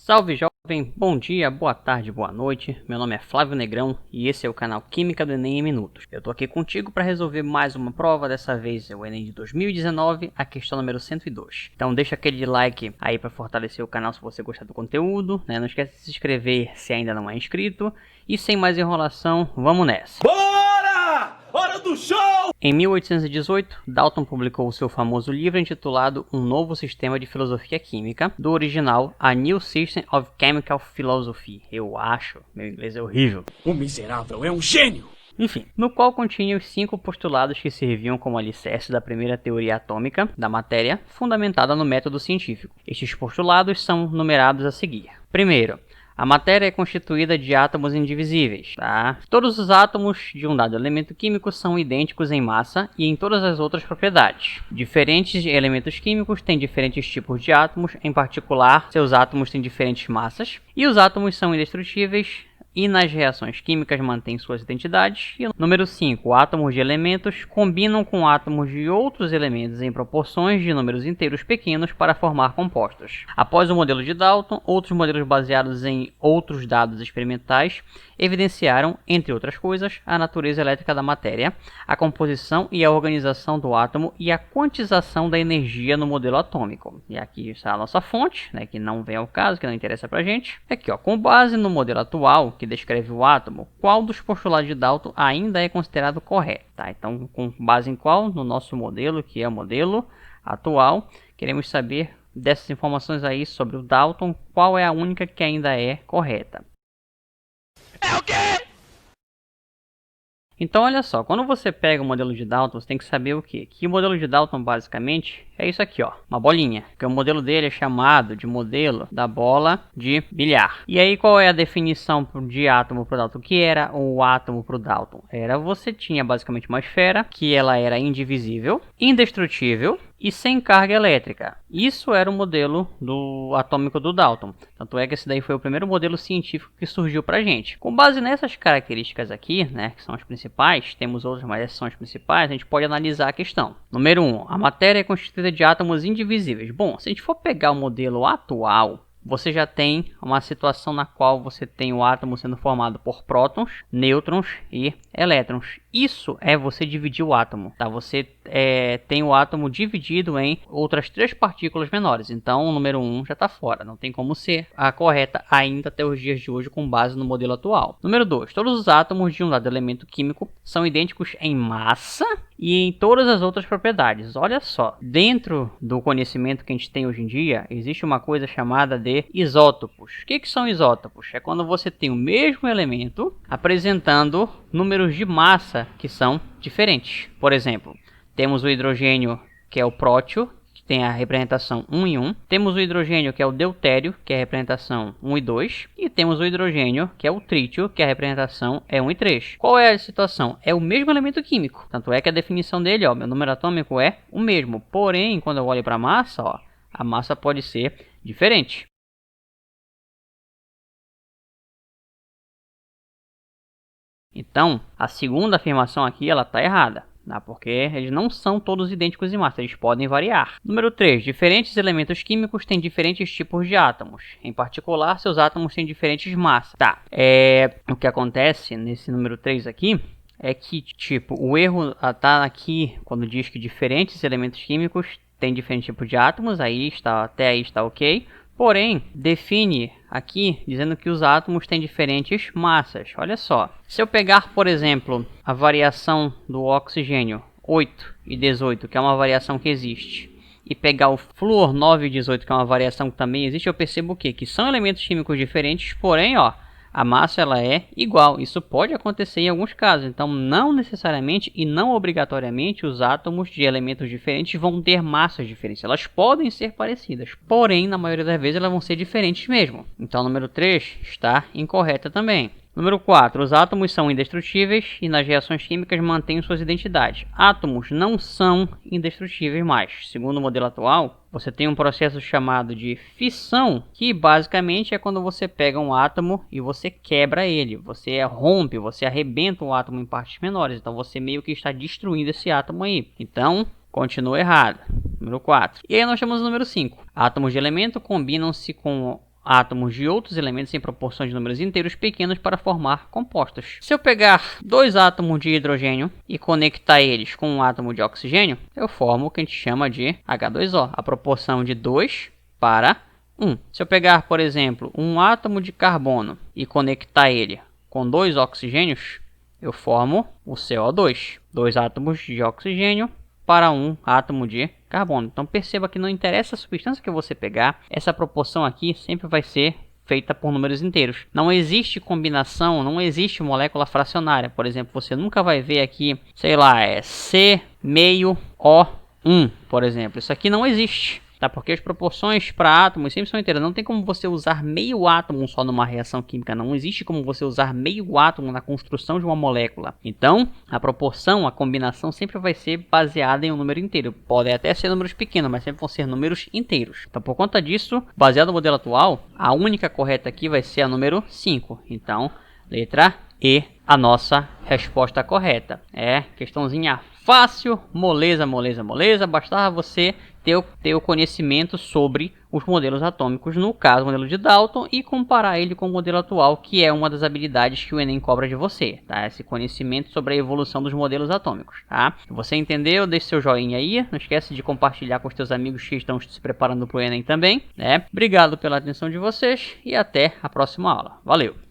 Salve jovem, bom dia, boa tarde, boa noite, meu nome é Flávio Negrão e esse é o canal Química do Enem em Minutos. Eu tô aqui contigo para resolver mais uma prova, dessa vez é o Enem de 2019, a questão número 102. Então deixa aquele like aí para fortalecer o canal se você gostar do conteúdo, né? Não esquece de se inscrever se ainda não é inscrito e sem mais enrolação, vamos nessa! Bora! Hora do show! Em 1818, Dalton publicou o seu famoso livro intitulado Um Novo Sistema de Filosofia Química, do original A New System of Chemical Philosophy. Eu acho, meu inglês é horrível. O miserável é um gênio! Enfim, no qual continha os 5 postulados que serviam como alicerce da primeira teoria atômica da matéria, fundamentada no método científico. Estes postulados são numerados a seguir. Primeiro, a matéria é constituída de átomos indivisíveis, tá? Todos os átomos de um dado elemento químico são idênticos em massa e em todas as outras propriedades. Diferentes elementos químicos têm diferentes tipos de átomos, em particular, seus átomos têm diferentes massas, e os átomos são indestrutíveis e nas reações químicas mantêm suas identidades. E número 5, átomos de elementos combinam com átomos de outros elementos em proporções de números inteiros pequenos para formar compostos. Após o modelo de Dalton, outros modelos baseados em outros dados experimentais evidenciaram, entre outras coisas, a natureza elétrica da matéria, a composição e a organização do átomo e a quantização da energia no modelo atômico. E aqui está a nossa fonte, né, que não vem ao caso, que não interessa pra gente. Aqui, ó, com base no modelo atual, que descreve o átomo, qual dos postulados de Dalton ainda é considerado correto? Tá? Então, com base em qual? No nosso modelo, que é o modelo atual, queremos saber dessas informações aí sobre o Dalton, qual é a única que ainda é correta. É o quê? Então, olha só, quando você pega o modelo de Dalton, você tem que saber o quê? Que o modelo de Dalton, basicamente, é isso aqui, ó, uma bolinha. Que o modelo dele é chamado de modelo da bola de bilhar. E aí, qual é a definição de átomo para o Dalton? O que era o átomo para o Dalton? Você tinha basicamente uma esfera, que ela era indivisível, indestrutível e sem carga elétrica. Isso era o modelo atômico do Dalton. Tanto é que esse daí foi o primeiro modelo científico que surgiu pra gente. Com base nessas características aqui, né, que são as principais, temos outras, mas essas são as principais, a gente pode analisar a questão. Número 1. A matéria é constituída de átomos indivisíveis. Bom, se a gente for pegar o modelo atual, você já tem uma situação na qual você tem o átomo sendo formado por prótons, nêutrons e elétrons. Isso é você dividir o átomo, tá? Você tem o átomo dividido em outras 3 partículas menores. Então, o número 1 já está fora. Não tem como ser a correta ainda até os dias de hoje com base no modelo atual. Número 2. Todos os átomos de um dado elemento químico são idênticos em massa e em todas as outras propriedades. Olha só, dentro do conhecimento que a gente tem hoje em dia, existe uma coisa chamada de isótopos. O que são isótopos? É quando você tem o mesmo elemento apresentando números de massa que são diferentes. Por exemplo, temos o hidrogênio, que é o prótio, que tem a representação 1 e 1. Temos o hidrogênio, que é o deutério, que é a representação 1 e 2. E temos o hidrogênio, que é o trítio, que a representação é 1 e 3. Qual é a situação? É o mesmo elemento químico. Tanto é que a definição dele, ó, meu número atômico é o mesmo. Porém, quando eu olho para a massa, ó, a massa pode ser diferente. Então, a segunda afirmação aqui ela está errada, tá? Porque eles não são todos idênticos em massa, eles podem variar. Número 3. Diferentes elementos químicos têm diferentes tipos de átomos. Em particular, seus átomos têm diferentes massas. Tá, o que acontece nesse número 3 aqui é que, tipo, o erro está aqui quando diz que diferentes elementos químicos têm diferentes tipos de átomos, até aí está ok. Porém, define aqui dizendo que os átomos têm diferentes massas. Olha só, se eu pegar, por exemplo, a variação do oxigênio 8 e 18, que é uma variação que existe, e pegar o flúor 9 e 18, que é uma variação que também existe, eu percebo o quê? Que são elementos químicos diferentes, porém, ó, a massa ela é igual. Isso pode acontecer em alguns casos. Então, não necessariamente e não obrigatoriamente os átomos de elementos diferentes vão ter massas diferentes. Elas podem ser parecidas, porém, na maioria das vezes, elas vão ser diferentes mesmo. Então, o número 3 está incorreta também. Número 4. Os átomos são indestrutíveis e nas reações químicas mantêm suas identidades. Átomos não são indestrutíveis mais. Segundo o modelo atual, você tem um processo chamado de fissão, que basicamente é quando você pega um átomo e você quebra ele. Você rompe, você arrebenta o átomo em partes menores. Então você meio que está destruindo esse átomo aí. Então, continua errado. Número 4. E aí nós temos o número 5. Átomos de elemento combinam-se com átomos de outros elementos em proporções de números inteiros pequenos para formar compostos. Se eu pegar 2 átomos de hidrogênio e conectar eles com um átomo de oxigênio, eu formo o que a gente chama de H2O, a proporção de 2 para 1. Se eu pegar, por exemplo, um átomo de carbono e conectar ele com 2 oxigênios, eu formo o CO2. 2 átomos de oxigênio para um átomo de carbono. Então perceba que não interessa a substância que você pegar, essa proporção aqui sempre vai ser feita por números inteiros. Não existe combinação, não existe molécula fracionária. Por exemplo, você nunca vai ver aqui, sei lá, C meio O1, por exemplo. Isso aqui não existe. Tá? Porque as proporções para átomos sempre são inteiras. Não tem como você usar meio átomo só numa reação química. Não existe como você usar meio átomo na construção de uma molécula. Então, a proporção, a combinação sempre vai ser baseada em um número inteiro. Podem até ser números pequenos, mas sempre vão ser números inteiros. Então, por conta disso, baseado no modelo atual, a única correta aqui vai ser a número 5. Então, letra E, a nossa resposta correta. É questãozinha fácil, moleza, moleza, moleza. Bastava você ter o conhecimento sobre os modelos atômicos, no caso o modelo de Dalton, e comparar ele com o modelo atual, que é uma das habilidades que o Enem cobra de você, tá? Esse conhecimento sobre a evolução dos modelos atômicos, tá? Se você entendeu, deixe seu joinha aí, não esquece de compartilhar com os teus amigos que estão se preparando para o Enem também, né? Obrigado pela atenção de vocês e até a próxima aula. Valeu!